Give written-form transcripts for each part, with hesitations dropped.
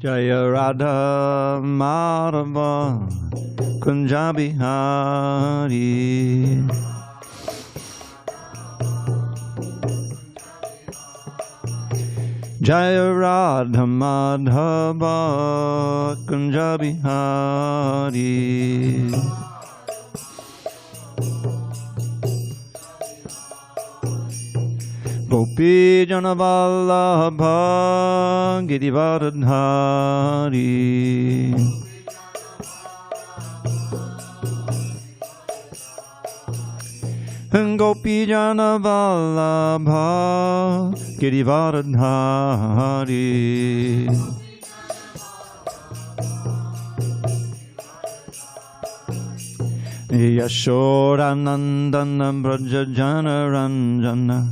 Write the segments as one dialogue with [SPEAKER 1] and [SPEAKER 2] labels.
[SPEAKER 1] Jaya Radha Madhava Kunja Bihari. Jaya Radha Madhava Kunja Bihari. Gopi Jana Vallabha Girivardhari. Gopi Jana Vallabha Girivardhari. Yashodanandana Braja Jana Ranjana.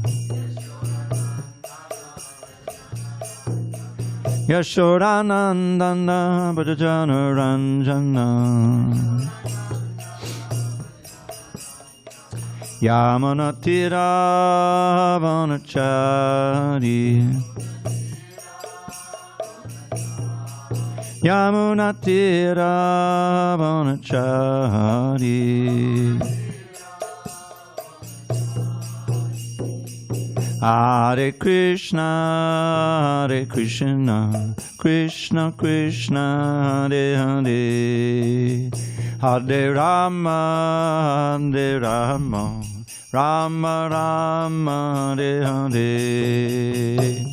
[SPEAKER 1] Yashodanandana Braja Jana Ranjana. Yamunatira Vanachari. Yamunatira Vanachari. Hare Krishna, Hare Krishna, Krishna Krishna, Hare Hare. Hare Rama, Hare Rama, Rama Rama, Hare Hare.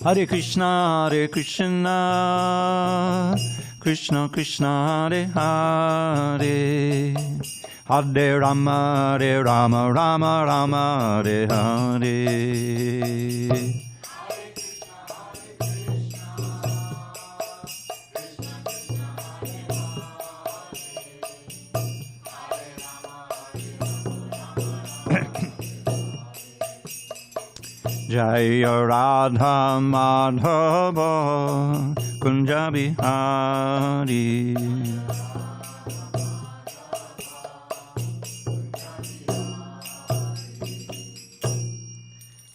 [SPEAKER 1] Hare Krishna, Hare Krishna, Krishna Krishna, Hare Hare. Hare Rama, Hare Rama, Rama Rama, Hare Hare. Jaya Radha Madhava Kunja Bihari.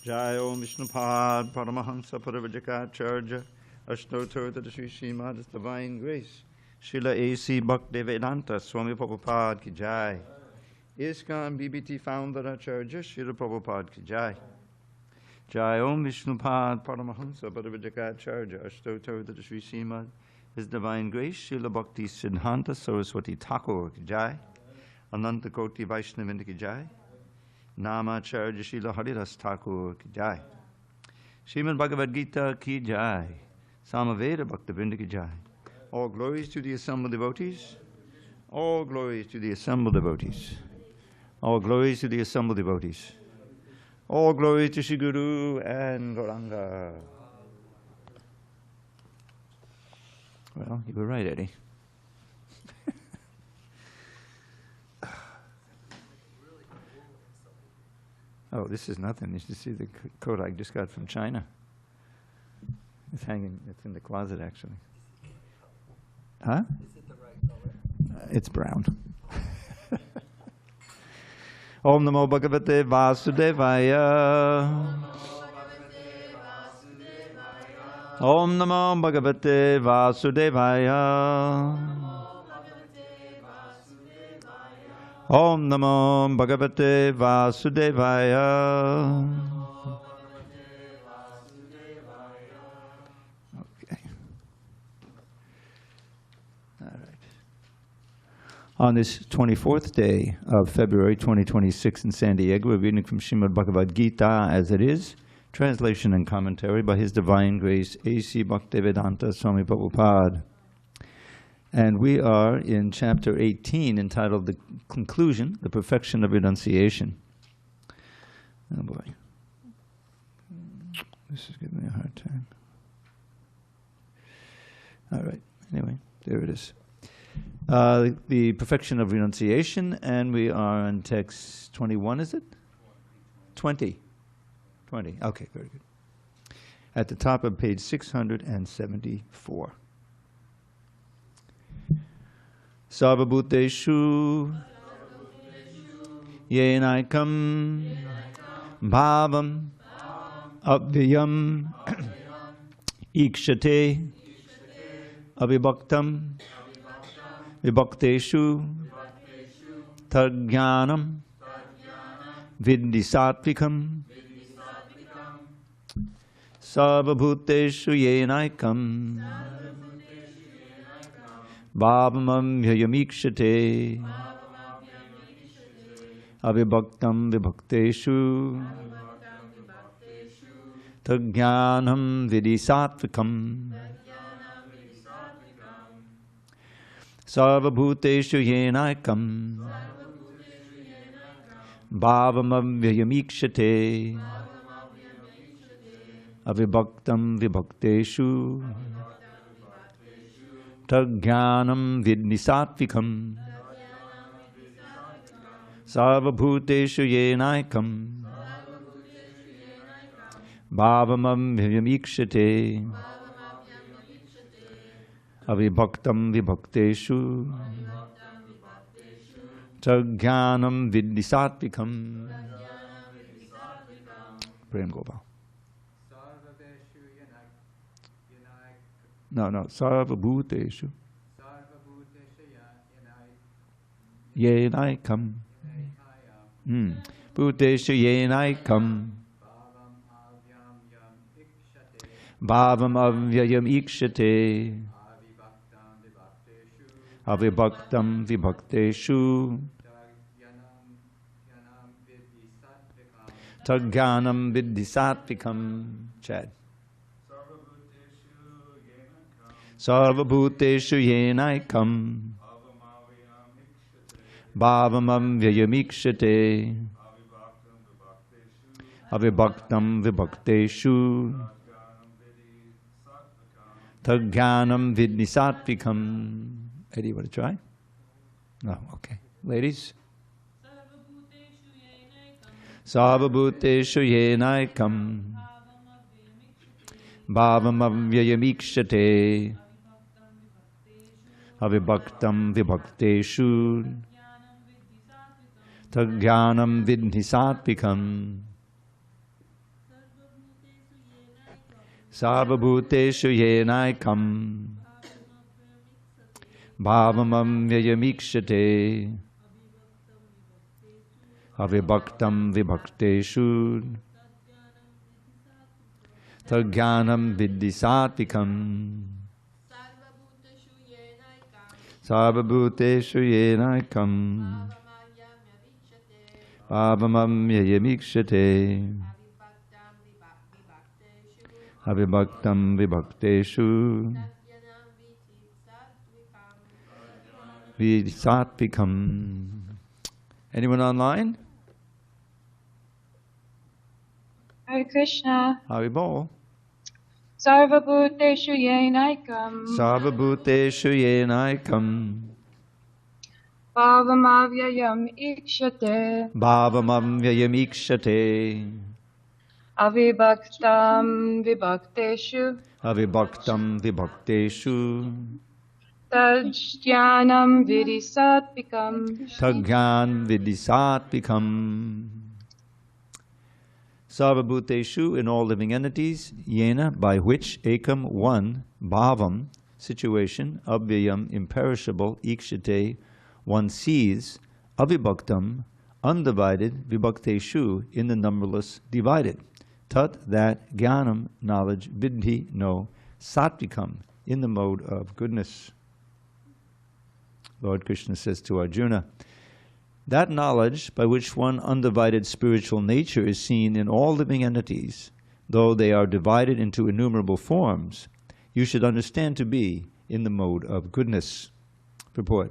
[SPEAKER 1] Jaya Om Vishnupad Paramahansa Paravajakacharya Ashtotar to the Sri Srimad Divine Grace Srila A.C. Bhaktivedanta Swami Prabhupada Ki Jai. ISKCON BBT founder Acharya Srila Prabhupada Ki Jai. Jai Om Vishnupad Paramahansa Paravajakacharya Ashtotar to the Sri Srimad His Divine Grace Srila Bhakti Siddhanta Saraswati Thakur Ki Jai. Ananta Koti Vaishnavinda Ki Jai. Namacharya Srila Haridas Thakur Ki Jai. Srimad Bhagavad Gita Ki Jai. Samaveda Bhaktivinoda Ki Jai. All glories to the assembled devotees. All glories to the assembled devotees. All glories to the assembled devotees. All glory to Shri Guru and Gauranga. Well, you were right, Eddie. Oh, this is nothing. You should see the coat I just got from China. It's hanging. It's in the closet, actually. Huh? Is it the right color? It's brown. Om Namo Bhagavate Vasudevaya. Om Namo Bhagavate Vasudevaya. Om Namo Bhagavate Vasudevaya. Okay. All right. On this 24th day of February 2026 in San Diego, we're reading from Srimad Bhagavad Gita as it is, translation and commentary by His Divine Grace A.C. Bhaktivedanta Swami Prabhupada. And we are in chapter 18 entitled The Conclusion, the Perfection of Renunciation. Oh boy. This is giving me a hard time. All right. Anyway, there it is. The Perfection of Renunciation, and we are on text 21, is it? 20. 20. Okay, very good. at the top of page 674. Sarvabhuteshu yenaikam bhavam avyayam ikshate avibhaktam vibhakteshu tadjnanam vidhi satvikam sarvabhuteshu yenaikam bhavamam vyayamikshate avibhaktam vibhakteshu tadjnanam vidhi satvikam sarvabhuteshu yenaikam bhavamam vyayamikshate avibhaktam vibhakteshu tadjnanam vidhi satvikam sarvabhuteshu yenaikam bhavamam vyayamikshate avibhaktam vibhakteshu tadjnanam vidhi satvikam. Prem Gopal. No, sarvabhuteshu yenaikam. Bhuteshu yenaikam bhavam avyayam ikshate avibhaktam vibhakteshu tadjnanam vidhi satvikam. Chad. Sarvabhuteshu yenaikam bhavamam vyayamikshate avibhaktam vibhakteshu tadjnanam vidhi satvikam. Eddie, you want to try? No, okay. Ladies? Sarvabhuteshu yenaikam bhavamam vyayamikshate avibhaktam vibhakteshu tadjnanam vidhi satvikam. Sarvabhuteshu yenaikam bhavamam vyayamikshate avibhaktam vibhakteshu tadjnanam vidhi satvikam. Sarvabhuteshu yenaikam bhavamam vyayamikshate avibhaktam vibhakteshu vidhi satvikam. Anyone online?
[SPEAKER 2] Hare Krishna.
[SPEAKER 1] Haribol.
[SPEAKER 2] Sarvabhuteshu yenaikam.
[SPEAKER 1] Sarvabhuteshu yenaikam
[SPEAKER 2] Bhavamavyayam ikshate.
[SPEAKER 1] bhavamam vyayamikshate
[SPEAKER 2] Avibhaktam vibhakteshu.
[SPEAKER 1] avibhaktam vibhakteshu
[SPEAKER 2] Tadjnanam vidhi satvikam.
[SPEAKER 1] tadjnanam vidhi satvikam. Sarvabhuteshu, in all living entities, yena, by which, ekam, one, bhavam, situation, abhyayam, imperishable, ikshate, one sees, avibhaktam, undivided, vibhakteshu, in the numberless, divided. Tat, that, jnanam, knowledge, vidhi, no, satvikam, in the mode of goodness. Lord Krishna says to Arjuna, that knowledge by which one undivided spiritual nature is seen in all living entities, though they are divided into innumerable forms, you should understand to be in the mode of goodness. Purport.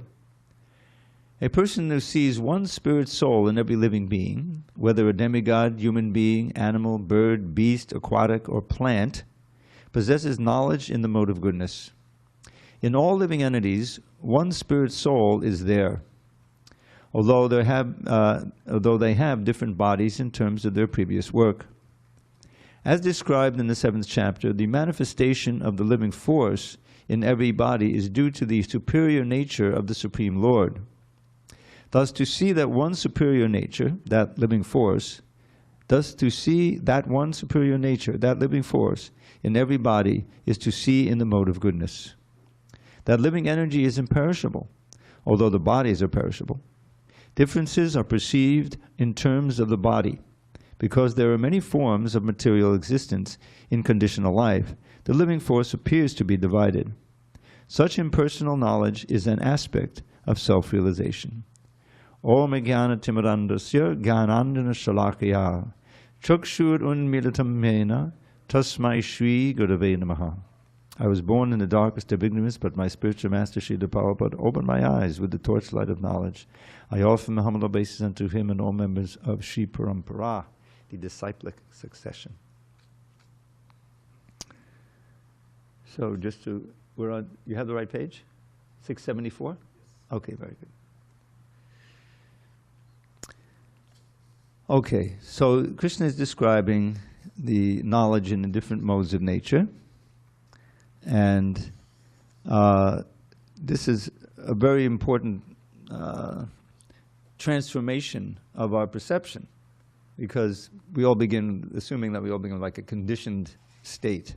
[SPEAKER 1] A person who sees one spirit soul in every living being, whether a demigod, human being, animal, bird, beast, aquatic, or plant, possesses knowledge in the mode of goodness. In all living entities, one spirit soul is there, although they have different bodies in terms of their previous work. As described in the 7th chapter, the manifestation of the living force in every body is due to the superior nature of the Supreme Lord. Thus, to see that one superior nature, that living force, that living force in every body is to see in the mode of goodness. That living energy is imperishable, although the bodies are perishable. Differences are perceived in terms of the body. Because there are many forms of material existence in conditional life, the living force appears to be divided. Such impersonal knowledge is an aspect of self-realization. Om jnana timirandasya jnanandana shalakaya chakshur unmilitam mena tasmai shri gurave namaha. I was born in the darkest of ignorance, but my spiritual master Srila Prabhupada opened my eyes with the torchlight of knowledge. I offer my humble obeisance unto him and all members of Sri Parampara, the disciplic succession. So just to, you have the right page? 674? Yes. Okay, very good. Okay, so Krishna is describing the knowledge in the different modes of nature. And this is a very important transformation of our perception, because we all begin assuming that we all begin like a conditioned state.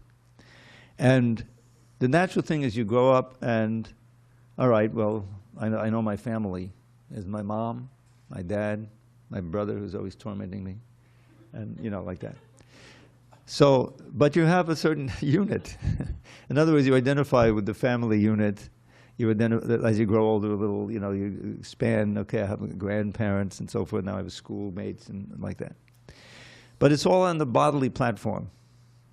[SPEAKER 1] And the natural thing is you grow up and, all right, well, I know my family is my mom, my dad, my brother who's always tormenting me, and like that. So, but you have a certain unit. In other words, you identify with the family unit. You identify, as you grow older a little, you expand, okay, I have grandparents and so forth, now I have schoolmates and like that. But it's all on the bodily platform.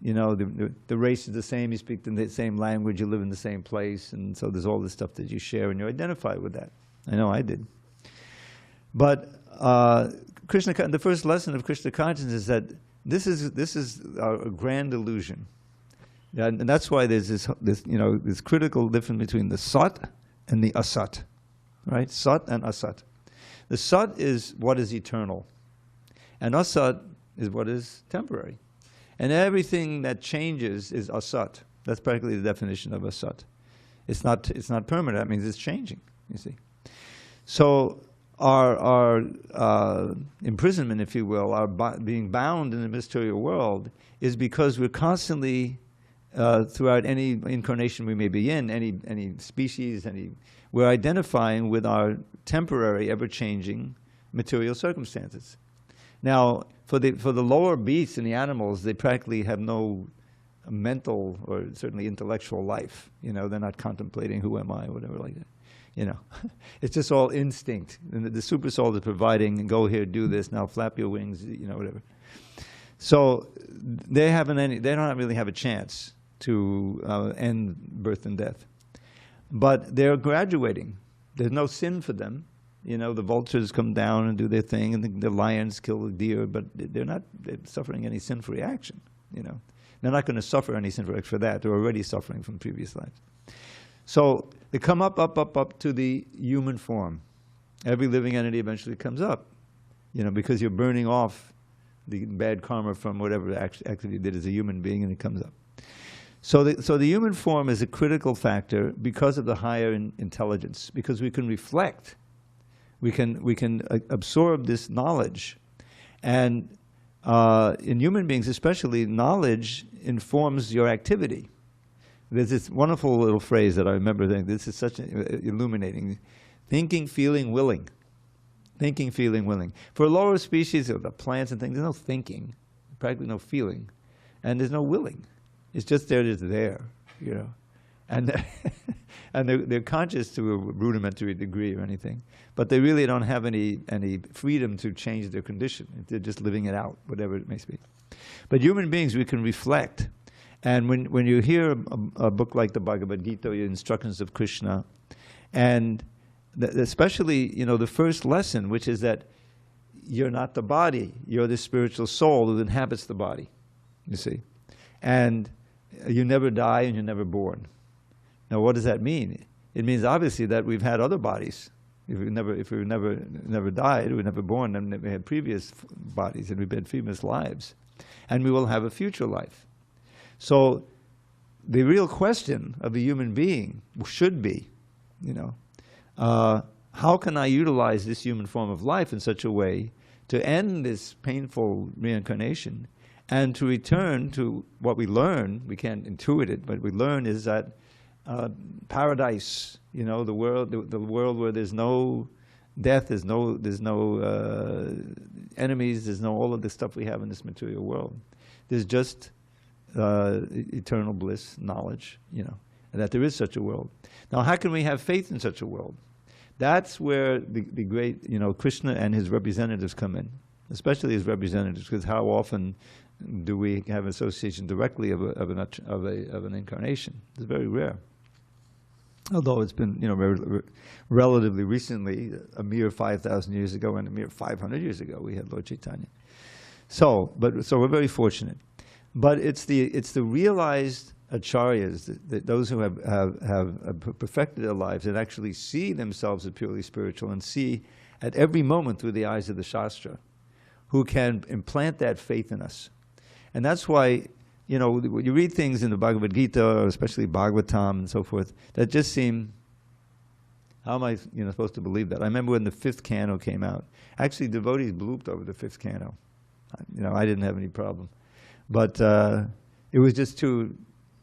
[SPEAKER 1] The race is the same, you speak the same language, you live in the same place, and so there's all this stuff that you share and you identify with that. I know I did. But the first lesson of Krishna consciousness is that this is a grand illusion. And that's why there's this critical difference between the sat and the asat, right? Sat and asat. The sat is what is eternal, and asat is what is temporary. And everything that changes is asat. That's practically the definition of asat. It's not permanent. That means it's changing. You see. So our imprisonment, if you will, our being bound in the material world, is because we're constantly, throughout any incarnation we may be in, any species, we're identifying with our temporary, ever-changing material circumstances. Now, for the lower beasts and the animals, they practically have no mental or certainly intellectual life. They're not contemplating who am I or whatever like that. It's just all instinct. And the super soul is providing, go here, do this, now flap your wings, whatever. So they don't really have a chance to end birth and death. But they're graduating. There's no sin for them. The vultures come down and do their thing, and the lions kill the deer, but they're not suffering any sinful reaction. They're not going to suffer any sinful reaction for that. They're already suffering from previous lives. So they come up to the human form. Every living entity eventually comes up, because you're burning off the bad karma from whatever activity you did as a human being, and it comes up. So the human form is a critical factor because of the higher intelligence, because we can reflect, we can absorb this knowledge, and in human beings especially, knowledge informs your activity. There's this wonderful little phrase that I remember thinking, this is such illuminating. Thinking, feeling, willing. Thinking, feeling, willing. For lower species, the plants and things, there's no thinking, practically no feeling, and there's no willing. It's just there, it's there, And they're conscious to a rudimentary degree or anything, but they really don't have any freedom to change their condition. They're just living it out, whatever it may be. But human beings, we can reflect. And when you hear a book like the Bhagavad Gita, or instructions of Krishna, and especially, the first lesson, which is that you're not the body, you're the spiritual soul who inhabits the body, you see. And you never die and you're never born. Now what does that mean? It means obviously that we've had other bodies. If we never died, we were never born, then we had previous bodies and we've had previous lives.
[SPEAKER 3] and we will have a future life. So the real question of a human being should be, how can I utilize this human form of life in such a way to end this painful reincarnation and to return to what we learn? We can't intuit it, but we learn is that paradise, the world where there's no death, there's no enemies, there's no all of the stuff we have in this material world. There's just eternal bliss, knowledge, and that there is such a world. Now, how can we have faith in such a world? That's where the great, Krishna and his representatives come in, especially his representatives, because how often do we have association directly of an incarnation? It's very rare. Although it's been, relatively recently, a mere 5,000 years ago and a mere 500 years ago, we had Lord Chaitanya. So we're very fortunate. But it's the realized acharyas, those who have perfected their lives and actually see themselves as purely spiritual and see at every moment through the eyes of the Shastra, who can implant that faith in us. And that's why, when you read things in the Bhagavad Gita, or especially Bhagavatam and so forth, that just seem, how am I supposed to believe that? I remember when the 5th canto came out. Actually, devotees blooped over the 5th canto. I didn't have any problem. But it was just too,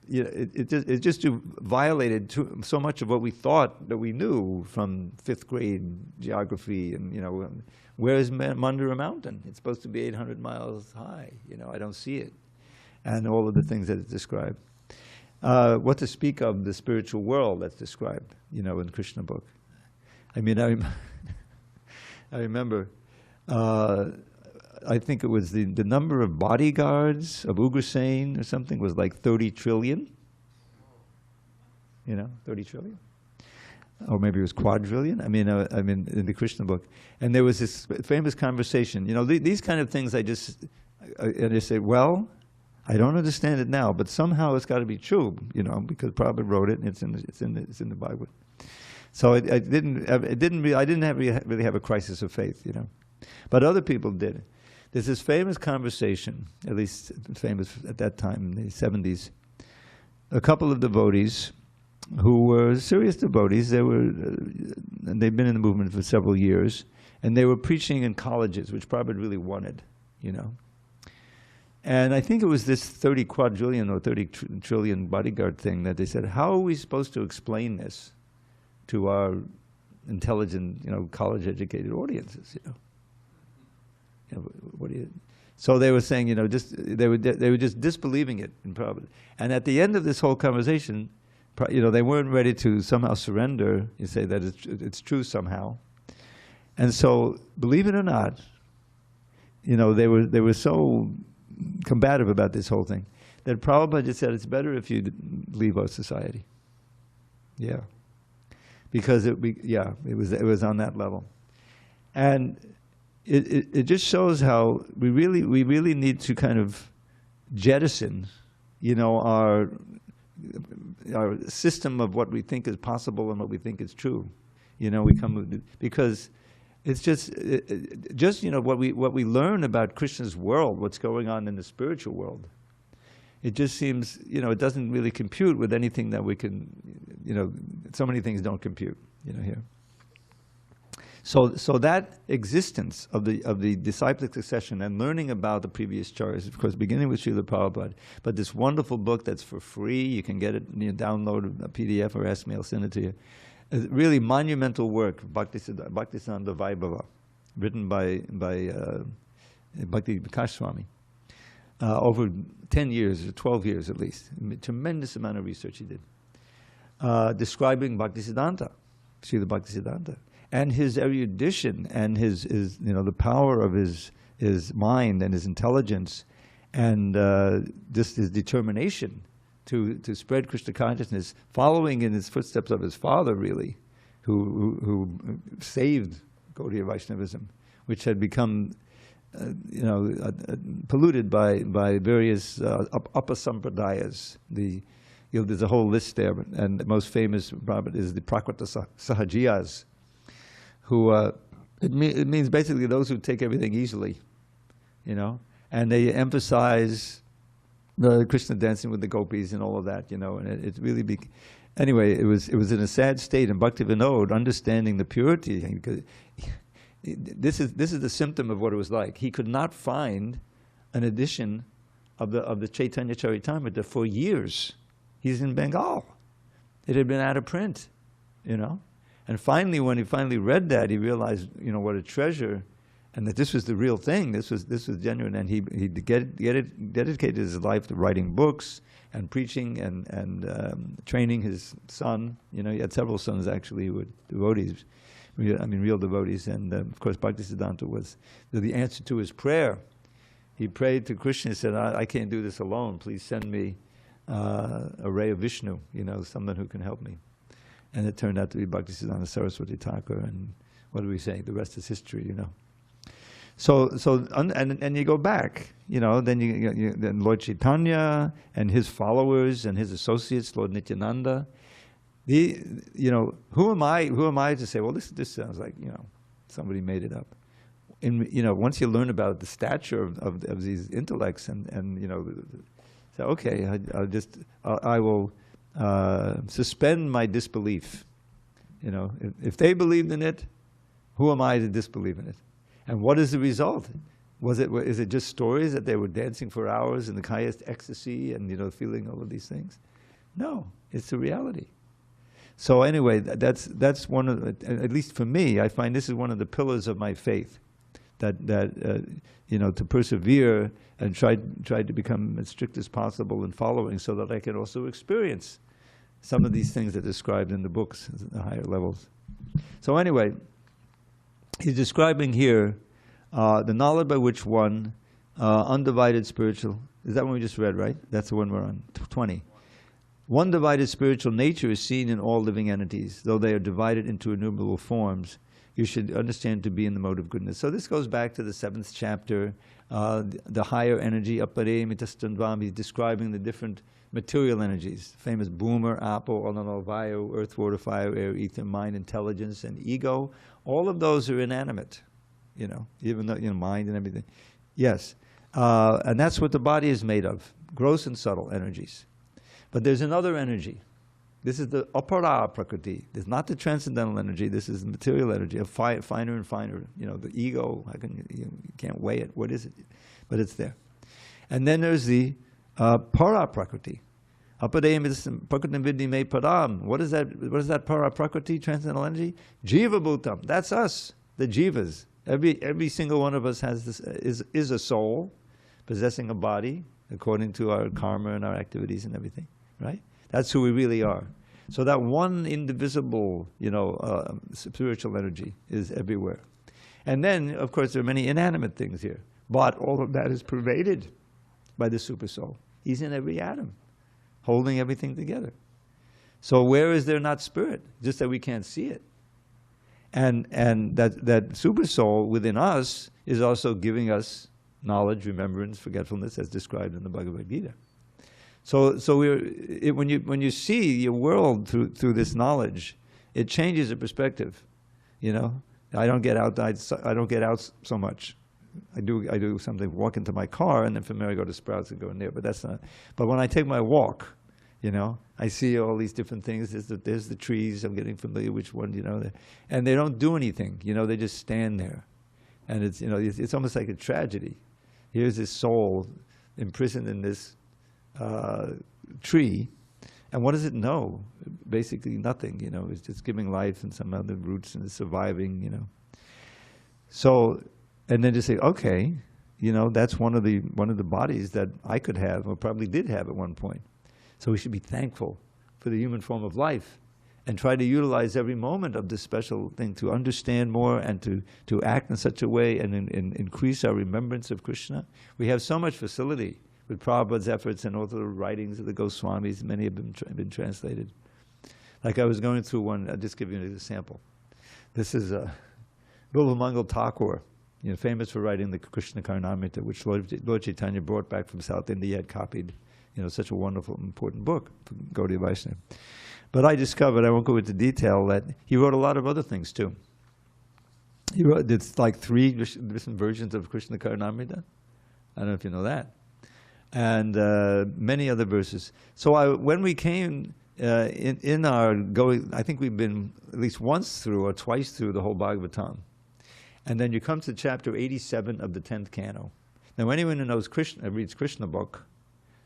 [SPEAKER 3] it just violated so much of what we thought that we knew from 5th grade geography. And where is Mandara Mountain? It's supposed to be 800 miles high. I don't see it, and all of the things that it's described. What to speak of the spiritual world that's described, in the Krishna book. I mean, I remember. I think it was the number of bodyguards of Ugrasen or something was like 30 trillion. 30 trillion? Or maybe it was quadrillion. I mean, in the Krishna book. And there was this famous conversation. These kind of things I just say, well, I don't understand it now, but somehow it's got to be true, because Prabhupada wrote it and it's in the Bible. So I didn't really have a crisis of faith, But other people did. There's this famous conversation, at least famous at that time in the 70s. A couple of devotees who were serious devotees. They've been in the movement for several years, and they were preaching in colleges, which Prabhupada really wanted, And I think it was this 30 quadrillion or 30 trillion bodyguard thing that they said, how are we supposed to explain this to our intelligent, college-educated audiences, So they were saying, they were just disbelieving it in Prabhupada. And at the end of this whole conversation, they weren't ready to somehow surrender. You say that it's true somehow. And so, believe it or not, they were so combative about this whole thing that Prabhupada just said it's better if you leave our society. Yeah, because it was on that level, and. It just shows how we really need to kind of jettison, our system of what we think is possible and what we think is true. Because it's just what we learn about Krishna's world, what's going on in the spiritual world. It just seems it doesn't really compute with anything that we can so many things don't compute here. So that existence of the disciplic succession and learning about the previous acharyas, of course, beginning with Srila Prabhupada, but this wonderful book that's for free, you can get it, download a PDF or ask me, I'll send it to you. A really monumental work, Bhaktisiddhanta Vaibhava, written by Bhakti Vikas Swami, over 10 years, or 12 years at least. A tremendous amount of research he did, describing Bhaktisiddhanta, Srila Bhaktisiddhanta. And his erudition and his the power of his mind and his intelligence and just his determination to spread Krishna consciousness, following in his footsteps of his father, really, who saved Gaudiya Vaishnavism, which had become polluted by various upasampradayas. There's a whole list there, and the most famous is the Prakrita Sahajiyas, who it means basically those who take everything easily, And they emphasize the Krishna dancing with the gopis and all of that, you know, and it really anyway, it was in a sad state, and Bhaktivinoda, understanding the purity, because this is the symptom of what it was like. He could not find an edition of the Chaitanya Charitamrita for years. He's in Bengal. It had been out of print, you know. And finally, when he finally read that, he realized, you know, what a treasure, and that this was the real thing. This was genuine, and he dedicated his life to writing books and preaching and training his son. You know, he had several sons actually who were devotees. Real devotees. And of course, Bhaktisiddhanta was the answer to his prayer. He prayed to Krishna and said, I can't do this alone. Please send me a ray of Vishnu, you know, someone who can help me. And it turned out to be Bhaktisiddhanta Saraswati Thakur, and what do we say? The rest is history, you know. And you go back, you know, then then Lord Chaitanya and his followers and his associates, Lord Nityananda. You know, who am I to say, well, this sounds like, you know, somebody made it up. You know, once you learn about the stature of these intellects and you know, say, okay, I will suspend my disbelief. You know, if they believed in it, who am I to disbelieve in it? And what is the result? Is it just stories that they were dancing for hours in the highest ecstasy and, you know, feeling all of these things? No, it's the reality. So anyway, that's one of at least for me, I find this is one of the pillars of my faith. That you know, to persevere and try to become as strict as possible in following, so that I can also experience some of these things that are described in the books at the higher levels. So anyway, he's describing here the knowledge by which one undivided spiritual, is that one we just read, right? That's the one we're on, 20. One divided spiritual nature is seen in all living entities, though they are divided into innumerable forms. You should understand to be in the mode of goodness. So this goes back to the 7th chapter, the higher energy, apare mitastandvam. He's describing the different material energies, famous boomer, apo, ananalvayo, earth, water, fire, air, ether, mind, intelligence, and ego. All of those are inanimate, you know, even though, you know, mind and everything. Yes, and that's what the body is made of, gross and subtle energies. But there's another energy. This is the apara prakriti. This is not the transcendental energy. This is the material energy, of finer and finer. You know, the ego. You can't weigh it. What is it? But it's there. And then there's the para prakriti. Apadayam is prakritim vidhi me param. What is that? What is that para prakriti? Transcendental energy. Jiva bhutam. That's us. The jivas. Every single one of us has this. Is a soul, possessing a body according to our karma and our activities and everything. Right? That's who we really are. So that one indivisible, you know, spiritual energy is everywhere. And then, of course, there are many inanimate things here. But all of that is pervaded by the super soul. He's in every atom, holding everything together. So where is there not spirit? Just that we can't see it. And that super soul within us is also giving us knowledge, remembrance, forgetfulness, as described in the Bhagavad Gita. So when you see your world through this knowledge, it changes the perspective. You know, I don't get out so much. I do something, walk into my car, and then from there I go to Sprouts and go in there. But that's not. But when I take my walk, you know, I see all these different things. There's the trees. I'm getting familiar which one, you know, and they don't do anything. You know, they just stand there, and it's, you know, it's almost like a tragedy. Here's this soul imprisoned in this tree, and what does it know? Basically nothing, you know. It's just giving life and some other roots and it's surviving, you know. So, and then just say, okay, you know, that's one of the bodies that I could have, or probably did have at one point. So we should be thankful for the human form of life and try to utilize every moment of this special thing to understand more and to act in such a way and increase our remembrance of Krishna. We have so much facility with Prabhupada's efforts and all the writings of the Goswamis. Many have been translated. Like I was going through one, I'll just give you an example. This is Bilvamangal Thakur, you know, famous for writing the Krishna Karnamrita, which Lord Chaitanya brought back from South India, had copied, you know, such a wonderful, important book for Gaudiya Vaishnava. But I discovered, I won't go into detail, that he wrote a lot of other things too. He wrote, it's like 3 different versions of Krishna Karnamrita. I don't know if you know that. And many other verses. So when we came in our going, I think we've been at least once through or twice through the whole Bhagavatam. And then you come to chapter 87 of the 10th canto. Now anyone who knows Krishna, reads Krishna book,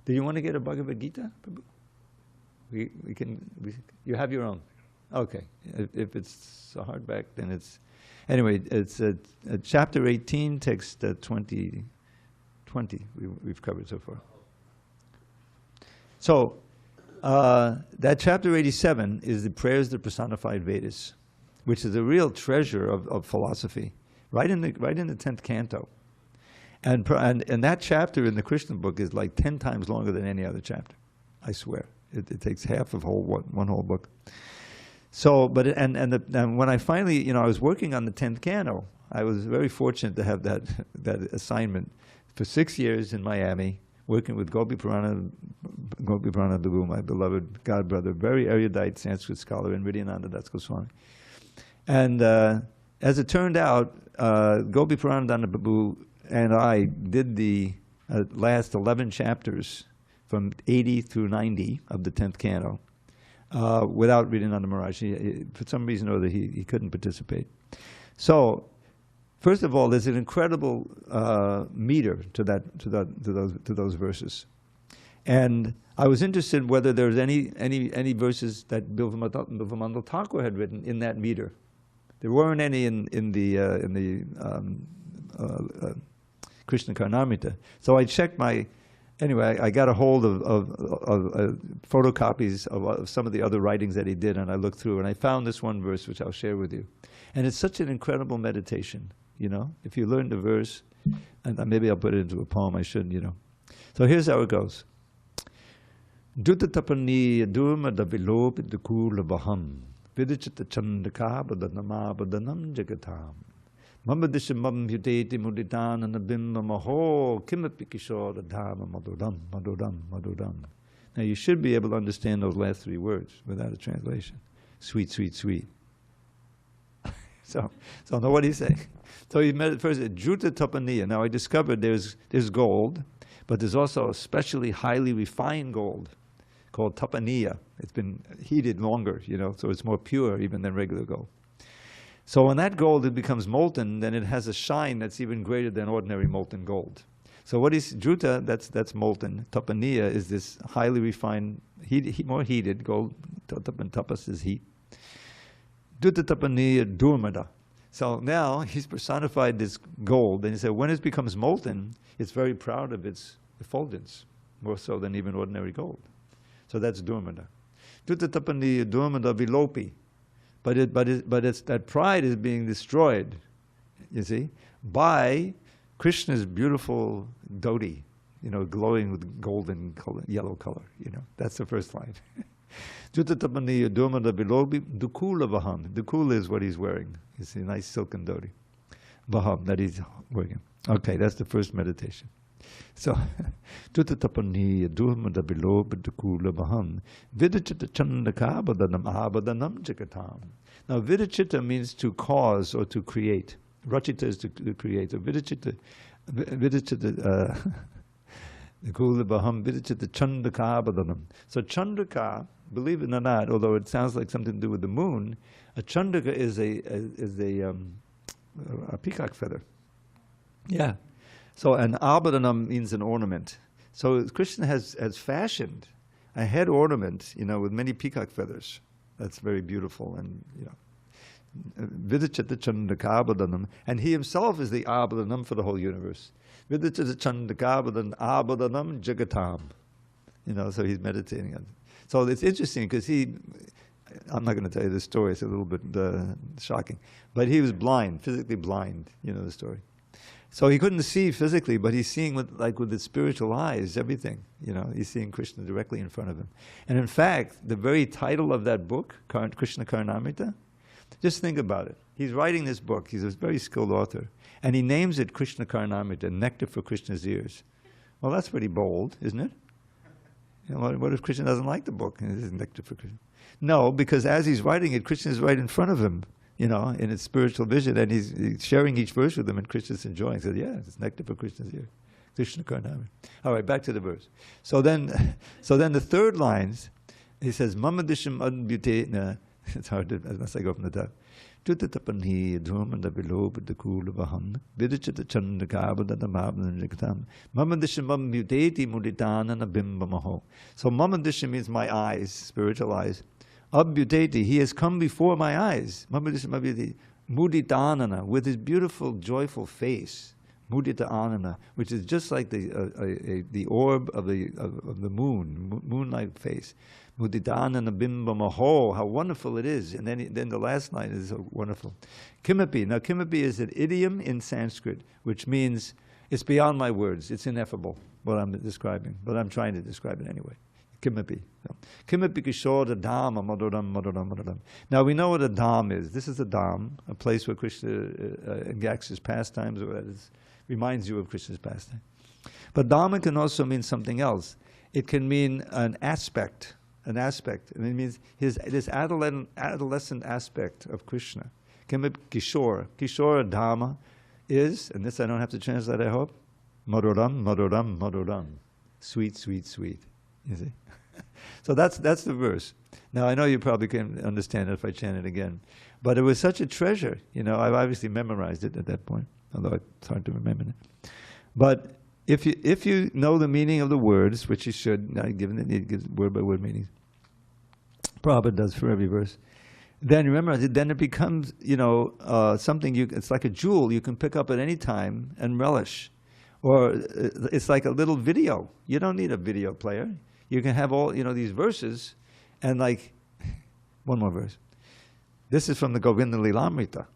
[SPEAKER 3] do you want to get a Bhagavad Gita, Prabhu? You have your own. Okay. If it's a hardback, then it's... Anyway, it's chapter 18, text 20 we've covered so far. So, that chapter 87 is the prayers of the personified Vedas, which is a real treasure of philosophy, right in the 10th canto. And that chapter in the Krishna book is like 10 times longer than any other chapter, I swear. It takes half of one whole book. So, but when I finally, I was working on the 10th canto. I was very fortunate to have that assignment for 6 years in Miami, working with Gopi Purana Dabu, my beloved godbrother, very erudite Sanskrit scholar, and Ridhyananda Das Goswami. And as it turned out, Gopi Purana Dabu and I did the last 11 chapters from 80 through 90 of the 10th canto without Ridhyananda Maharaj. For some reason or other, he couldn't participate. So, first of all, there's an incredible meter to those verses, and I was interested whether there's any verses that Bilvamadal Thakur had written in that meter. There weren't any in the Krishna Karnamrita. So I checked anyway, I got a hold of photocopies of some of the other writings that he did, and I looked through, and I found this one verse, which I'll share with you. And it's such an incredible meditation, If you learn the verse, and maybe I'll put it into a poem, I should, So here's how it goes. Dutta tapani durma da vilopit dukula baham, vidichita chandaka badanama badanam jagatam. Mamadishamam yudeti muditan and the bimba maho kimapikishor dhamma madodam. Now you should be able to understand those last three words without a translation. Sweet, sweet, sweet. So know what he's saying. So he first said, Juta Tapaniya. Now I discovered there's gold, but there's also a specially highly refined gold called Tapaniya. It's been heated longer, so it's more pure even than regular gold. So when that gold it becomes molten, then it has a shine that's even greater than ordinary molten gold. So what is Juta? That's molten. Tapaniya is this highly refined, more heated gold. Tapas is heat. Duta Tapaniya Durmada. So now he's personified this gold, and he said when it becomes molten, it's very proud of its effulgence, more so than even ordinary gold. So that's Durmada. Duta Tapaniya Durmada Vilopi. But it's that pride is being destroyed, you see, by Krishna's beautiful dhoti, glowing with golden color, yellow color, That's the first line. Juttatapaniya durmada bilobi dukula vaham. Dukula is what he's wearing. You see, a nice silken dhoti. Vaham, that he's wearing. Okay, that's the first meditation. So, Juttatapaniya durmada bilobi dukula vaham. Vidachitta chandaka badanam abadanam jagatam. Now, vidachitta means to cause or to create. Rachita is to create. So, vidachitta, dukula vaham vidachitta chandaka badanam. So, chandaka, believe it or not, although it sounds like something to do with the moon, a chandaka is a peacock feather. Yeah. So an abhadanam means an ornament. So Krishna has fashioned a head ornament, with many peacock feathers. That's very beautiful, and Vidichata chandaka abhadanam, and he himself is the abhadanam for the whole universe. Vidichata chandaka abhadanam jagatam. So he's meditating on it. So it's interesting because I'm not going to tell you the story, it's a little bit shocking, but he was blind, physically blind, the story. So he couldn't see physically, but he's seeing with his spiritual eyes, everything, he's seeing Krishna directly in front of him. And in fact, the very title of that book, Krishna Karnamrita, just think about it. He's writing this book, he's a very skilled author, and he names it Krishna Karnamrita, nectar for Krishna's ears. Well, that's pretty bold, isn't it? What if Krishna doesn't like the book? It's nectar for Krishna. No, because as he's writing it, Krishna is right in front of him, in his spiritual vision, and he's sharing each verse with him, and Krishna's enjoying. He said, yeah, it's nectar for Krishna's ear. Krishna Karnami. All right, back to the verse. So then the third lines, he says, Mama Disham Adbute. It's hard to, unless I go from the top. Tutapani, Dhumanda below, but the cool of a hum. Vidichita Chandakaba, the Mabin Rikatam. Mama Disham Mutati Muditan and a Bimbamaho. So Mama Disham means my eyes, spiritual eyes. Abhutati, he has come before my eyes. Mama Disham Abhutati. Muditanana, with his beautiful, joyful face. Mudita Anana, which is just like the orb of the moon, moonlight face. Mudita Anana Bimba Maho, how wonderful it is. And then the last line is so wonderful. Kimapi. Now Kimapi is an idiom in Sanskrit, which means it's beyond my words. It's ineffable, what I'm describing. But I'm trying to describe it anyway. Kimapi. Kimapi Kishora Dhamma Maduram Maduram Maduram. Now we know what a dham is. This is a dham, a place where Krishna enacts his pastimes, or that is, reminds you of Krishna's pastime. But dhamma can also mean something else. It can mean an aspect. And it means this adolescent aspect of Krishna. Kimapi Kishora. Kishora Dhamma is, and this I don't have to translate, I hope, Maduram Maduram Maduram. Sweet, sweet, sweet. You see? So that's the verse. Now I know you probably can understand it if I chant it again, but it was such a treasure. You know, I've obviously memorized it at that point, although it's hard to remember it. But if you know the meaning of the words, which you should, given that it gives word by word meanings, Prabhupada does for every verse, then remember, then it becomes, you know, something it's like a jewel you can pick up at any time and relish. Or it's like a little video. You don't need a video player. You can have all, you know, these verses, and like, one more verse. This is from the Govinda Lilamrita,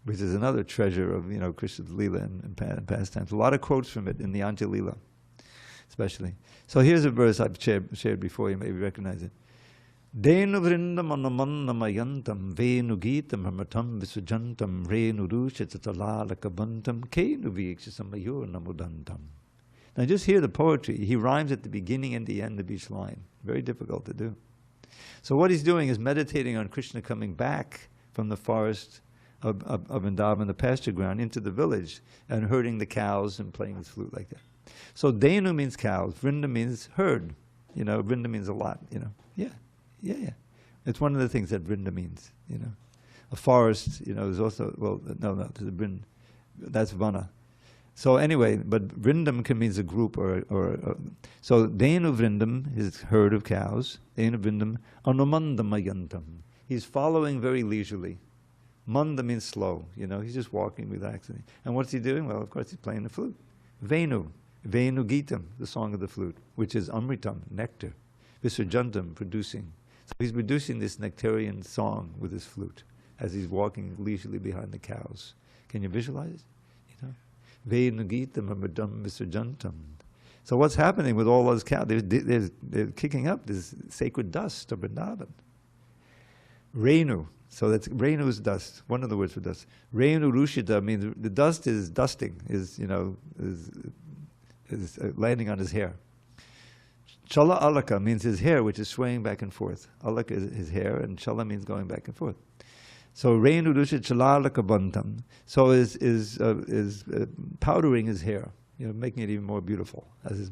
[SPEAKER 3] which is another treasure of, you know, Krishna's Leela and pastimes. A lot of quotes from it in the Anja Leela, especially. So here's a verse I've shared before, you maybe recognize it. Denu vrindam anamannamayantam venu geetam hamatam visujantam renu rushatalalakabantam kenu vikshasamayur namudantam. Now just hear the poetry. He rhymes at the beginning and the end of each line. Very difficult to do. So what he's doing is meditating on Krishna coming back from the forest of Vrindavan, the pasture ground, into the village and herding the cows and playing his flute like that. So Denu means cows, Vrinda means herd. You know, Vrinda means a lot, you know. Yeah. It's one of the things that Vrinda means, you know. A forest, you know, is also, well, no, that's Vana. So anyway, but Vrindam can means a group so Denu Vrindam is herd of cows. Denu Vrindam Anumandamayantam. He's following very leisurely. Manda means slow, you know, he's just walking, relaxing. And what's he doing? Well, of course, he's playing the flute. Venu Gitam, the song of the flute, which is Amritam, nectar. Visarjantam, producing. So he's producing this nectarian song with his flute as he's walking leisurely behind the cows. Can you visualize it? You know? Venugitam amadam visarjantam. So what's happening with all those cows? They're kicking up this sacred dust of Vrindavan. Renu. So that's Renu is dust. One of the words for dust. Renu rushita means the dust is dusting, is landing on his hair. Chala alaka means his hair, which is swaying back and forth. Alaka is his hair, and chala means going back and forth. So Renu rushita chala alaka bantam. So is powdering his hair, you know, making it even more beautiful as he's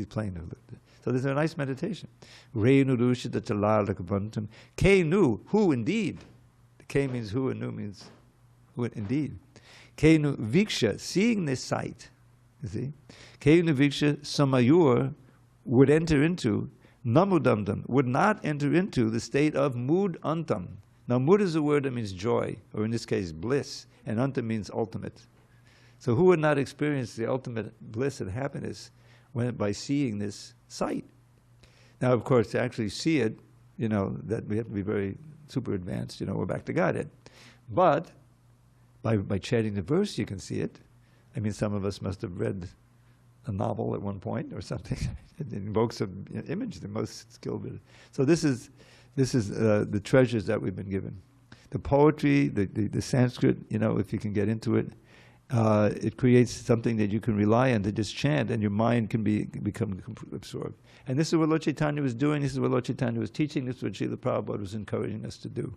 [SPEAKER 3] playing the flute. So this is a nice meditation. Renu rushita chala alaka bantam. Ke nu, who indeed. The Ke means who, and nu means who indeed. Ke nu viksha, seeing this sight. You see, Ke nu viksha samayur, would enter into, namudamdam, would not enter into the state of mood antam. Now mood is a word that means joy, or in this case bliss, and antam means ultimate. So who would not experience the ultimate bliss and happiness by seeing this sight? Now of course to actually see it, you know, that we have to be very super advanced, you know, we're back to Godhead. But by chanting the verse you can see it. I mean, some of us must have read a novel at one point or something. It invokes an image, the most skilled. So this is the treasures that we've been given. The poetry, the Sanskrit, you know, if you can get into it, it creates something that you can rely on to just chant, and your mind can become absorbed. And this is what Lord Chaitanya was doing. This is what Lord Chaitanya was teaching. This is what Srila Prabhupada was encouraging us to do.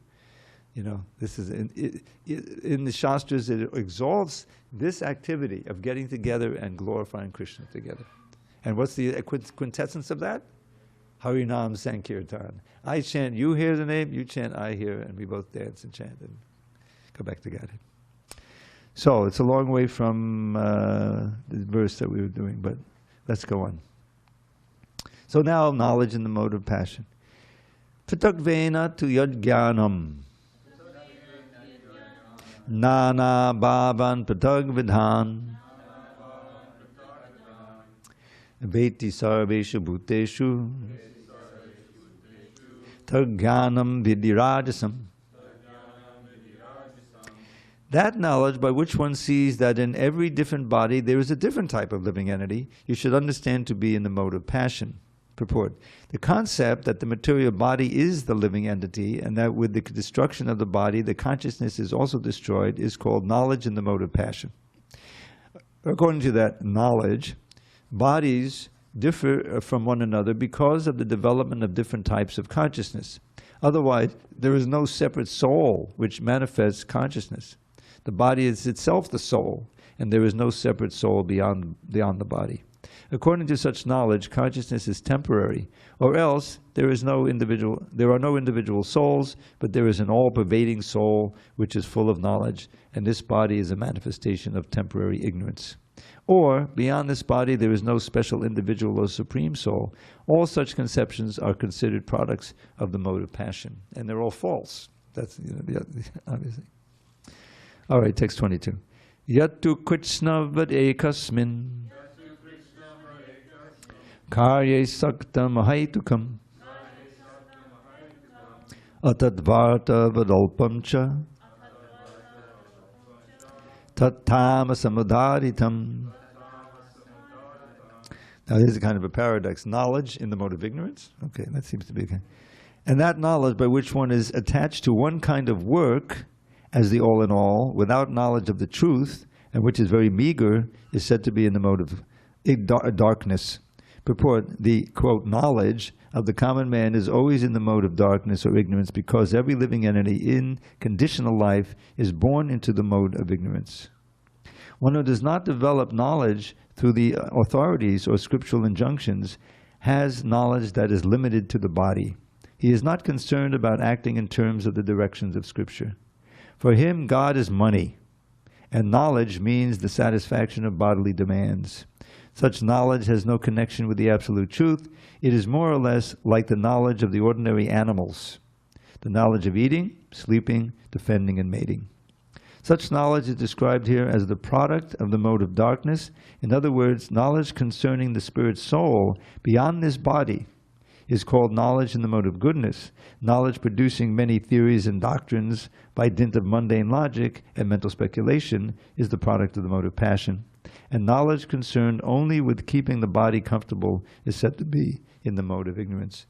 [SPEAKER 3] You know, this is in the Shastras, it exalts this activity of getting together and glorifying Krishna together. And what's the quintessence of that? Harinam Sankirtan. I chant, you hear the name, you chant, I hear, and we both dance and chant and go back to Godhead. So it's a long way from the verse that we were doing, but let's go on. So now knowledge in the mode of passion. Pitakvena tu yad jnanam. Nana bhavan pratag vidhan. Veti sarveshu bhuteshu. Tag jnanam vidirajasam. That knowledge by which one sees that in every different body there is a different type of living entity, you should understand to be in the mode of passion. Purport. The concept that the material body is the living entity and that with the destruction of the body the consciousness is also destroyed is called knowledge in the mode of passion. According to that knowledge, bodies differ from one another because of the development of different types of consciousness. Otherwise, there is no separate soul which manifests consciousness. The body is itself the soul, and there is no separate soul beyond the body. According to such knowledge, consciousness is temporary, or else there are no individual souls, but there is an all-pervading soul which is full of knowledge, and this body is a manifestation of temporary ignorance. Or, beyond this body, there is no special individual or supreme soul. All such conceptions are considered products of the mode of passion, and they're all false. That's obviously. All right, text 22. Yattu Krishna vad ekasmin karye saktam ahaitukam atadvarta vadalpam cha tattama samudharitam. Now this is kind of a paradox. Knowledge in the mode of ignorance? Okay, that seems to be okay. And that knowledge by which one is attached to one kind of work as the all in all, without knowledge of the truth, and which is very meager, is said to be in the mode of darkness. Purport, the, quote, knowledge of the common man is always in the mode of darkness or ignorance because every living entity in conditional life is born into the mode of ignorance. One who does not develop knowledge through the authorities or scriptural injunctions has knowledge that is limited to the body. He is not concerned about acting in terms of the directions of Scripture. For him, God is money, and knowledge means the satisfaction of bodily demands. Such knowledge has no connection with the absolute truth. It is more or less like the knowledge of the ordinary animals, the knowledge of eating, sleeping, defending, and mating. Such knowledge is described here as the product of the mode of darkness. In other words, knowledge concerning the spirit soul beyond this body is called knowledge in the mode of goodness. Knowledge producing many theories and doctrines by dint of mundane logic and mental speculation is the product of the mode of passion. And knowledge concerned only with keeping the body comfortable is said to be in the mode of ignorance.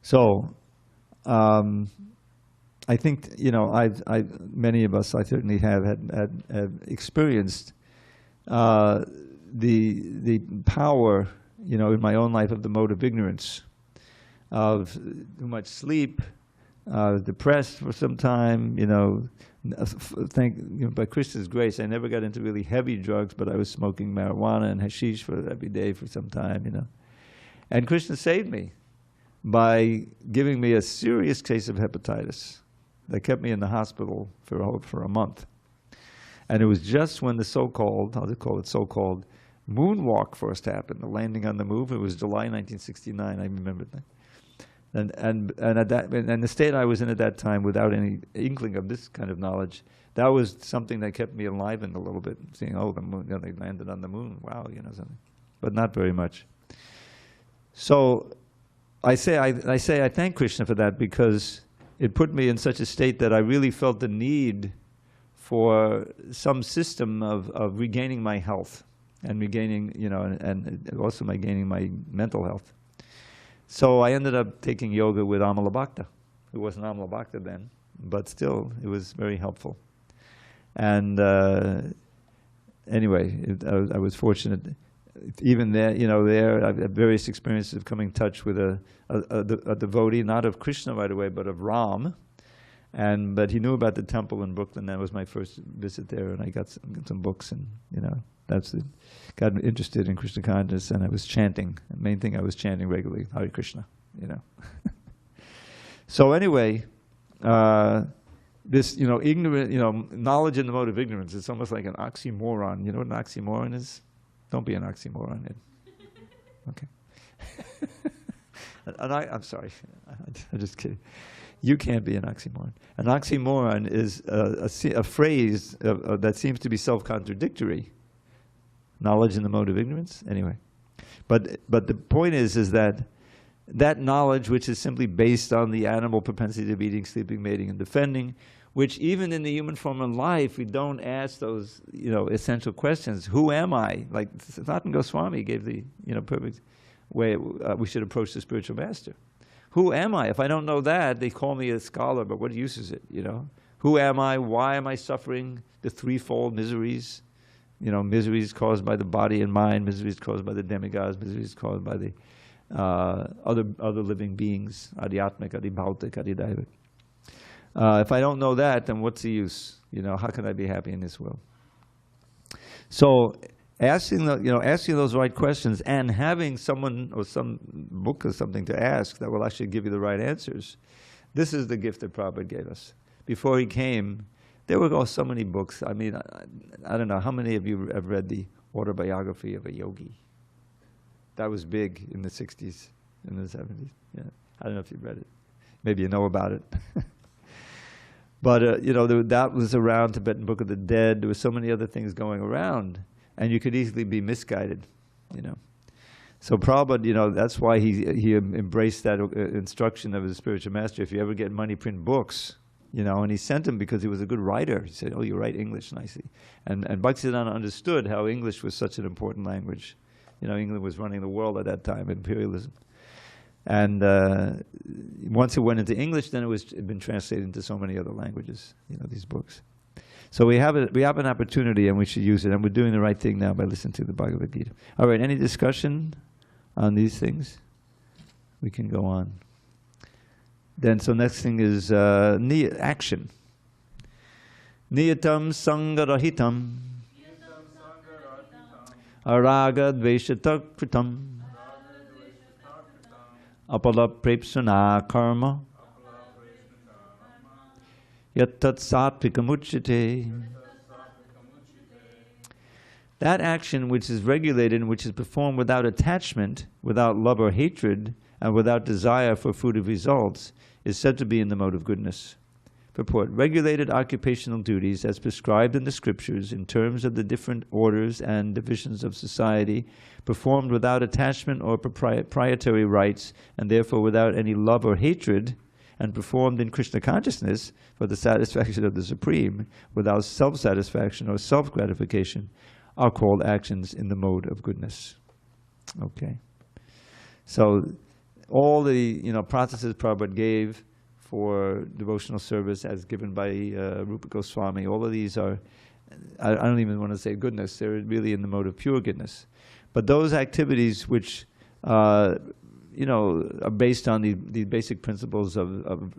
[SPEAKER 3] So, I think, you know, many of us, I certainly have experienced the power, you know, in my own life of the mode of ignorance, of too much sleep, depressed for some time, you know. By Krishna's grace, I never got into really heavy drugs, but I was smoking marijuana and hashish every day for some time, you know. And Krishna saved me by giving me a serious case of hepatitis that kept me in the hospital for a month. And it was just when the so-called, I'll just call it so-called, moonwalk first happened, the landing on the moon. It was July 1969, I remember that. And at that, and the state I was in at that time, without any inkling of this kind of knowledge, that was something that kept me enlivened a little bit. Seeing, oh, the moon, you know, they landed on the moon. Wow, you know, something, but not very much. So, I thank Krishna for that because it put me in such a state that I really felt the need for some system of regaining my health and regaining, you know, and also gaining my mental health. So I ended up taking yoga with Amala Bhakta, who wasn't Amala Bhakta then, but still it was very helpful. And anyway, I was fortunate. even there, there I've had various experiences of coming in touch with a devotee, not of Krishna right away, but of Ram. But he knew about the temple in Brooklyn. That was my first visit there, and I got some books, and got interested in Krishna consciousness, and I was chanting. The main thing I was chanting regularly, Hare Krishna. So anyway, this ignorant, knowledge in the mode of ignorance. It's almost like an oxymoron. You know what an oxymoron is? Don't be an oxymoron, Ed. Okay. I'm sorry. I'm just kidding. You can't be an oxymoron. An oxymoron is a phrase that seems to be self-contradictory. Knowledge in the mode of ignorance? Anyway. But the point is that knowledge, which is simply based on the animal propensity of eating, sleeping, mating, and defending, which even in the human form of life, we don't ask those, essential questions. Who am I? Like Sanatana Goswami gave the, perfect way we should approach the spiritual master. Who am I? If I don't know that, they call me a scholar, but what use is it, Who am I? Why am I suffering the threefold miseries? Miseries caused by the body and mind, miseries caused by the demigods, miseries caused by the other living beings, Adhyatmic, Adhibhautik, Adhidaivic. If I don't know that, then what's the use? How can I be happy in this world? So asking those right questions and having someone or some book or something to ask that will actually give you the right answers. This is the gift that Prabhupada gave us. Before he came, there were so many books. I mean, I don't know, how many of you have read the autobiography of a yogi? That was big in the 60s, in the 70s. Yeah. I don't know if you've read it. Maybe you know about it. But, that was around, Tibetan Book of the Dead. There were so many other things going around. And you could easily be misguided, So Prabhupada, that's why he embraced that instruction of his spiritual master. If you ever get money, print books, and he sent him because he was a good writer. He said, oh, you write English nicely. And Bhaktisiddhanta understood how English was such an important language. England was running the world at that time, imperialism. And once it went into English, then it had been translated into so many other languages, these books. So we have an opportunity, and we should use it. And we're doing the right thing now by listening to the Bhagavad Gita. All right, any discussion on these things? We can go on. Then, so next thing is action. Niyatam sangarahitam araga dveshatak kritam apala prepsuna karma yattat sattvikam. That action which is regulated and which is performed without attachment, without love or hatred, and without desire for fruitive results is said to be in the mode of goodness. Purport: regulated occupational duties as prescribed in the scriptures in terms of the different orders and divisions of society, performed without attachment or proprietary rights, and therefore without any love or hatred, and performed in Krishna consciousness for the satisfaction of the Supreme, without self-satisfaction or self-gratification, are called actions in the mode of goodness. Okay. So all the processes Prabhupada gave for devotional service as given by Rupa Goswami, all of these are, I don't even want to say goodness, they're really in the mode of pure goodness. But those activities which are based on the basic principles of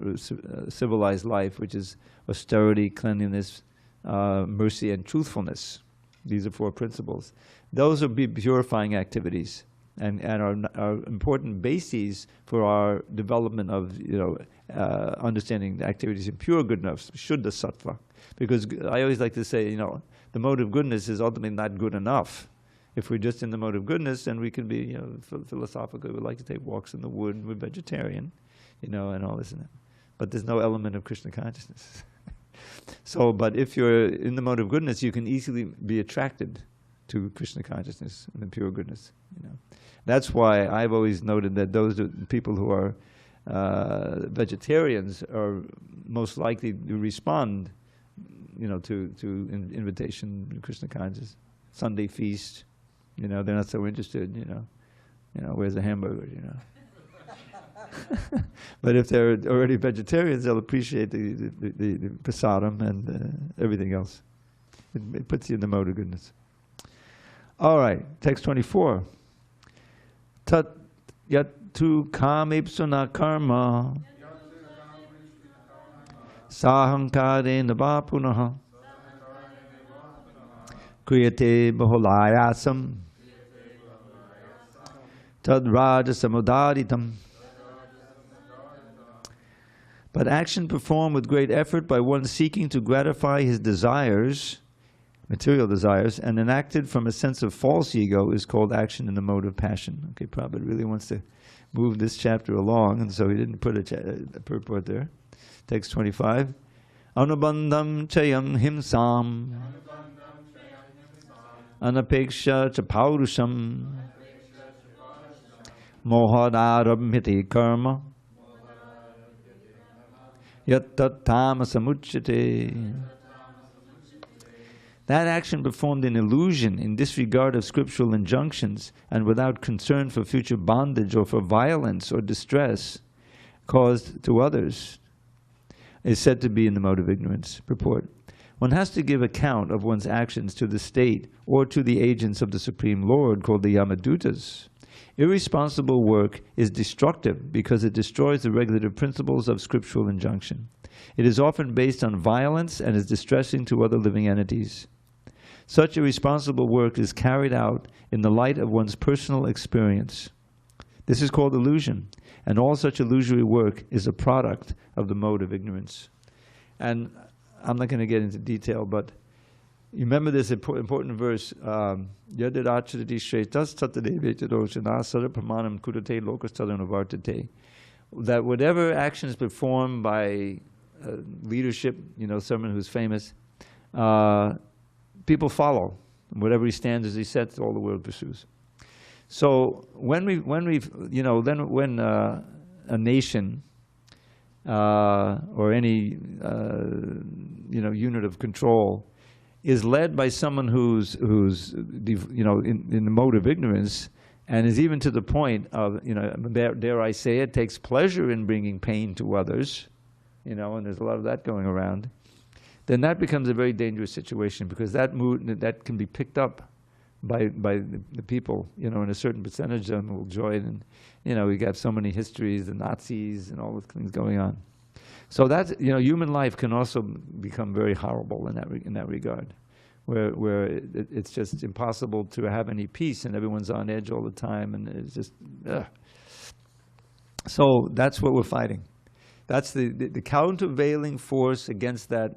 [SPEAKER 3] civilized life, which is austerity, cleanliness, mercy, and truthfulness. These are 4 principles. Those are purifying activities and are important bases for our development of understanding the activities in pure goodness, Shuddha Sattva. Because I always like to say, the mode of goodness is ultimately not good enough. If we're just in the mode of goodness, then we can be, philosophical. We like to take walks in the wood, and we're vegetarian, and all this and that. But there's no element of Krishna consciousness. So, but if you're in the mode of goodness, you can easily be attracted to Krishna consciousness and the pure goodness. That's why I've always noted that those people who are vegetarians are most likely to respond, to invitation to Krishna consciousness. Sunday feast, they're not so interested. Where's the hamburger? But if they're already vegetarians, they'll appreciate the prasadam and everything else. It puts you in the mode of goodness. All right, text 24. Tat yattu kamipsuna karma sahankare navapunaha kriyate bahulayasam tad rajasamudaditam. But action performed with great effort by one seeking to gratify his desires, material desires, and enacted from a sense of false ego is called action in the mode of passion. Okay, Prabhupada really wants to move this chapter along, and so he didn't put a purport there. Text 25. Anubandham chayam himsam anapeksha cha paurusham mohadarabhyati karma yattat tamasamuchyate. That action performed in illusion, in disregard of scriptural injunctions, and without concern for future bondage or for violence or distress caused to others, is said to be in the mode of ignorance. Purport. One has to give account of one's actions to the state or to the agents of the Supreme Lord, called the Yamadutas. Irresponsible work is destructive because it destroys the regulative principles of scriptural injunction. It is often based on violence and is distressing to other living entities. Such irresponsible work is carried out in the light of one's personal experience. This is called illusion, and all such illusory work is a product of the mode of ignorance. And I'm not going to get into detail, but you remember this important verse, that whatever actions performed by leadership, someone who's famous, people follow. Whatever he stands as he sets, all the world pursues. So when a nation or any unit of control is led by someone who's in the mode of ignorance, and is even to the point of, dare I say it, takes pleasure in bringing pain to others, and there's a lot of that going around, then that becomes a very dangerous situation, because that mood, that can be picked up by the people, and a certain percentage of them will join, and we got so many histories, the Nazis and all the things going on. So that's, human life can also become very horrible in that regard, where it's just impossible to have any peace, and everyone's on edge all the time, and it's just, ugh. So that's what we're fighting. That's the countervailing force against that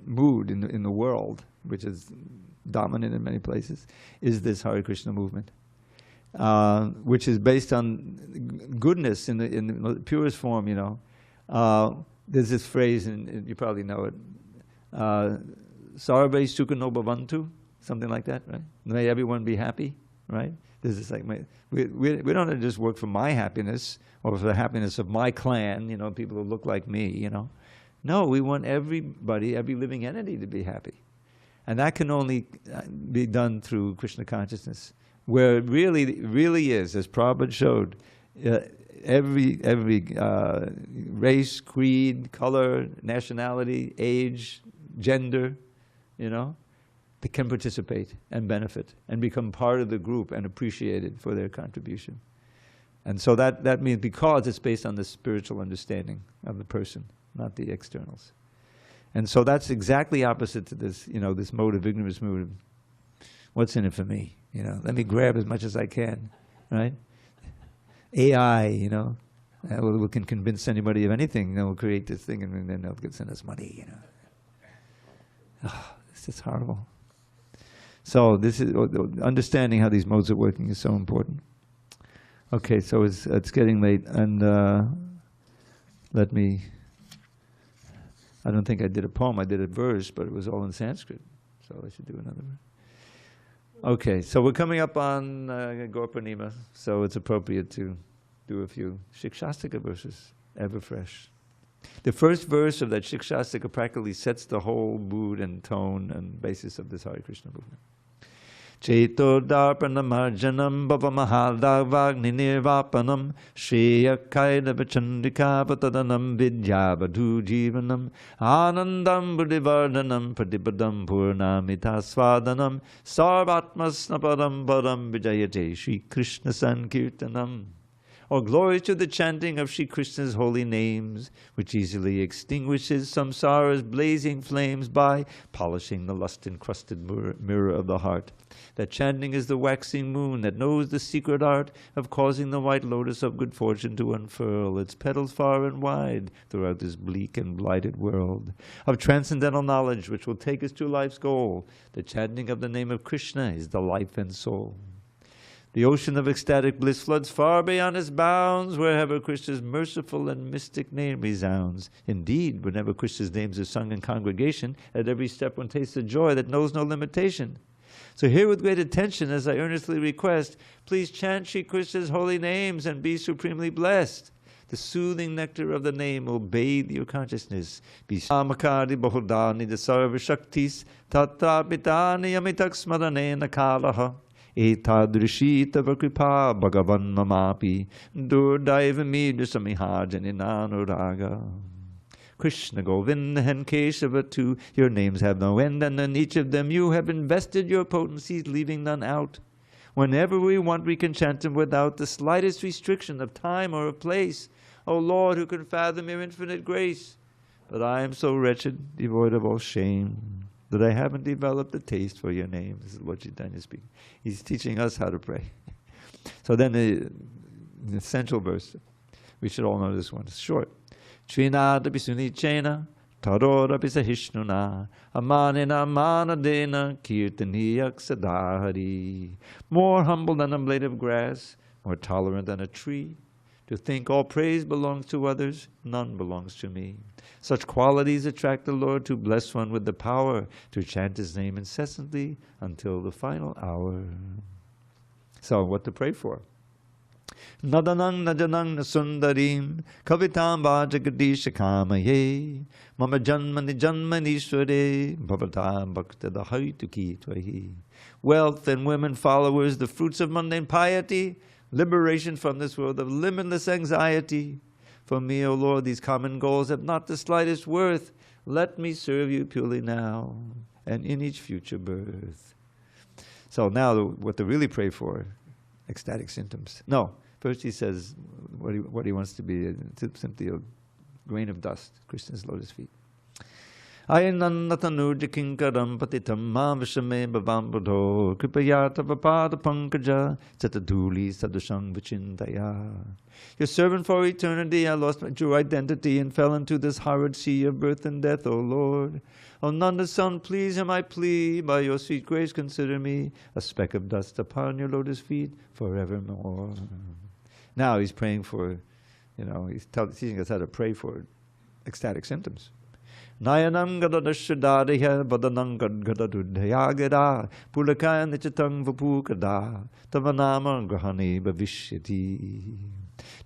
[SPEAKER 3] mood in the world, which is dominant in many places, is this Hare Krishna movement, which is based on goodness in the purest form. There's this phrase, and you probably know it, Sarve Sukhino Bhavantu, something like that, right? May everyone be happy, right? This is like, we don't just work for my happiness or for the happiness of my clan, people who look like me, No, we want everybody, every living entity to be happy. And that can only be done through Krishna consciousness, where it really is, as Prabhupada showed, every race, creed, color, nationality, age, gender, they can participate and benefit and become part of the group and appreciated for their contribution. And so that means, because it's based on the spiritual understanding of the person, not the externals. And so that's exactly opposite to this, this mode of ignorance mood. What's in it for me? Let me grab as much as I can, right? AI, we can convince anybody of anything. We'll create this thing, and then they'll send us money, Oh, this is horrible. So this is understanding how these modes are working is so important. Okay, so it's getting late, and I don't think I did a poem. I did a verse, but it was all in Sanskrit, so I should do another one. Okay, so we're coming up on Gaur Purnima, so it's appropriate to do a few Shikshastika verses, ever fresh. The first verse of that Shikshastika practically sets the whole mood and tone and basis of this Hare Krishna movement. Cheto darpanamarjanam bhavamahaldavagni nirvapanam Shreyakaida vachandrika patadanam vidyabadhu jivanam Anandam buddhivardhanam pratipadam purnamita swadanam Sarvatmasnapadam padam vijayate Shri Krishna Sankirtanam. Or glory to the chanting of Shri Krishna's holy names, which easily extinguishes samsara's blazing flames by polishing the lust-encrusted mirror of the heart. That chanting is the waxing moon that knows the secret art of causing the white lotus of good fortune to unfurl its petals far and wide throughout this bleak and blighted world. Of transcendental knowledge which will take us to life's goal, the chanting of the name of Krishna is the life and soul. The ocean of ecstatic bliss floods far beyond its bounds, wherever Krishna's merciful and mystic name resounds. Indeed, whenever Krishna's names are sung in congregation, at every step one tastes a joy that knows no limitation. So hear with great attention as I earnestly request, please chant Shri Krishna's holy names and be supremely blessed. The soothing nectar of the name will bathe your consciousness. Be samakari bahudani the sarva shaktis tatrapitani yamitak smaranena kalaha. Etadrishi tava kripa bhagavan mamapi durdaiva midusamihajaninanuraga. Krishna, Govinda, and Keshava too, your names have no end, and in each of them you have invested your potencies, leaving none out. Whenever we want, we can chant them without the slightest restriction of time or of place. O Lord, who can fathom your infinite grace? But I am so wretched, devoid of all shame, that I haven't developed a taste for your name. This is Lord Chaitanya speaking. He's teaching us how to pray. So then the essential verse, we should all know this one. It's short. Trinada pisunichena, tarora pisahishnuna, amanena manadena, kirtaniyak sadahari. More humble than a blade of grass, more tolerant than a tree. To think all praise belongs to others, none belongs to me. Such qualities attract the Lord to bless one with the power to chant His name incessantly until the final hour. So, what to pray for? Nadanang najanang nasundarim kavitam vajagadisha kamaye mama janmani janmanishware bhavatam bhaktada haituki tvahi. Wealth and women followers, the fruits of mundane piety, liberation from this world of limitless anxiety. For me, O Lord, these common goals have not the slightest worth. Let me serve you purely now and in each future birth. So now what to really pray for, ecstatic symptoms. No, first he says what he wants to be, simply a grain of dust, Krishna's lotus feet. Ayanannatanuja kinkaram patitam ma vishame bhavambudho kripaya tavapada pankaja sataduli sadushang vichintaya. Your servant for eternity, I lost my true identity and fell into this horrid sea of birth and death, O Lord. O Nanda's son, please hear my plea. By your sweet grace consider me a speck of dust upon your lotus feet forevermore. Now he's praying for, he's teaching us how to pray for ecstatic symptoms. Nayanam gadadashadadaya badanam gadgadadudhayagada pulakaya nichatang vapukada tavanama grahani bhavishyati.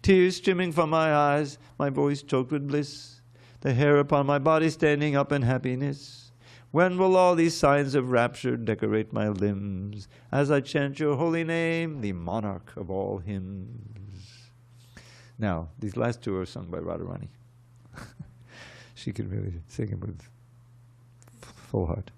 [SPEAKER 3] Tears streaming from my eyes, my voice choked with bliss, the hair upon my body standing up in happiness. When will all these signs of rapture decorate my limbs as I chant your holy name, the monarch of all hymns? Now, these last two are sung by Radharani. She could really sing it with full heart.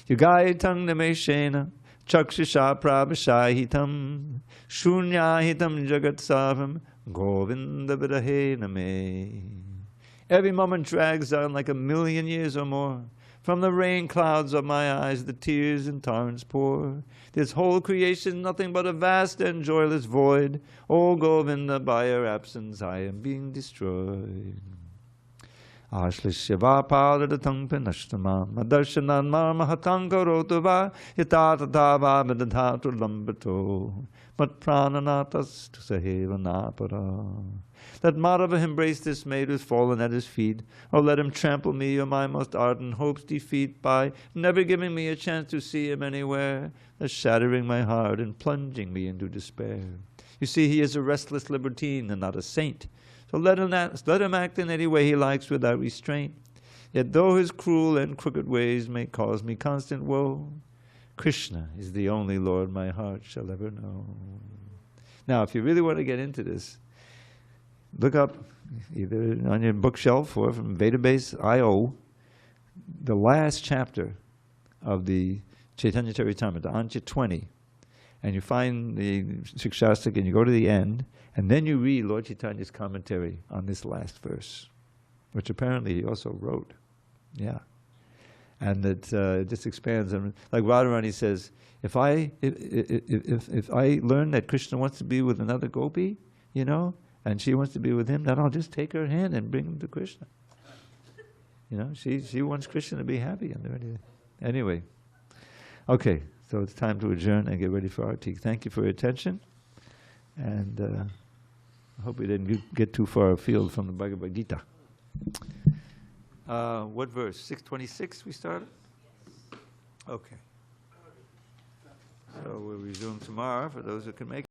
[SPEAKER 3] Yugaitam nameshena chakshusha prabhashahitam shunyahitam jagatsavam govinda vidahe name. Every moment drags on like 1,000,000 years or more. From the rain clouds of my eyes the tears in torrents pour. This whole creation nothing but a vast and joyless void. O Govinda, by your absence I am being destroyed. Ashlishya paladatan pinashtama madarshanan mahatangkarotava yatatava vidadhatu lambato mat prananatas to saheva napara. Let Madhava embrace this maid who's fallen at his feet, or let him trample me or my most ardent hopes defeat by never giving me a chance to see him anywhere, thus shattering my heart and plunging me into despair. You see, he is a restless libertine and not a saint. So let him act in any way he likes without restraint. Yet though his cruel and crooked ways may cause me constant woe, Krishna is the only Lord my heart shall ever know. Now, if you really want to get into this, look up, either on your bookshelf or from Database.io, the last chapter of the Chaitanya Charitamrita, Anja 20. And you find the Shikshastak and you go to the end, and then you read Lord Chaitanya's commentary on this last verse, which apparently he also wrote. Yeah. And it just expands. And like Radharani says, if I learn that Krishna wants to be with another gopi, you know, and she wants to be with him, then I'll just take her hand and bring him to Krishna. You know, she wants Krishna to be happy. Anyway, okay, so it's time to adjourn and get ready for our tea. Thank you for your attention, and I hope we didn't get too far afield from the Bhagavad Gita. What verse? 626 we started? Okay. So we'll resume tomorrow for those who can make it.